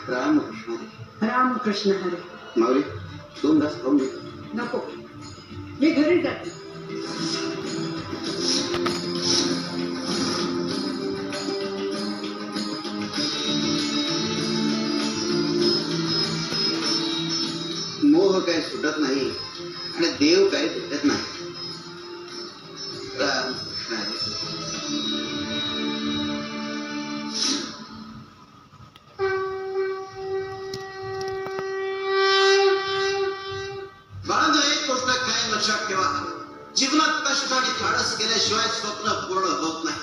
रामकृष्ण हरी. रामकृष्ण हरी. माऊली 2 तास खाऊन घे. नको, मी घरी जाते. मोह काय सुटत नाही आणि देव काय भेटत नाही. रामकृष्ण हरी. बाळांनो, एक गोष्ट काय लक्षात ठेवा, जीवनात कष्ट आणि धाडस केल्याशिवाय स्वप्न पूर्ण होत नाही.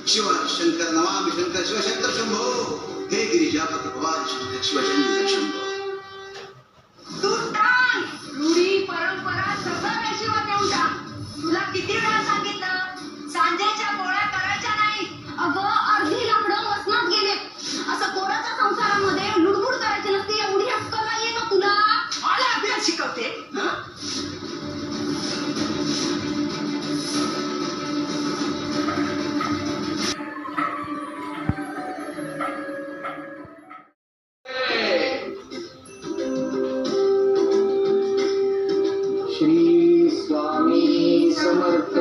शिव शंकर नमामि शंकर शिवशंकर शंभो, हे गिरिजापती भवानी शंकर शिवशंकर शंभो. तू टाळ, रूढी परंपरा सगळं रेषेवर नेऊन टाक. तुला किती वेळा सांगितलं, सांजेच्या पोळ्या करायच्या नाही. अगं, अर्धी लाकडं वसनात गेले. असं पोराच्या संसारामध्ये लुडबुड करायची नसते, एवढी अक्कल नाहीये का तुला? मला अभ्यास शिकवते. श्री स्वामी समर्थ.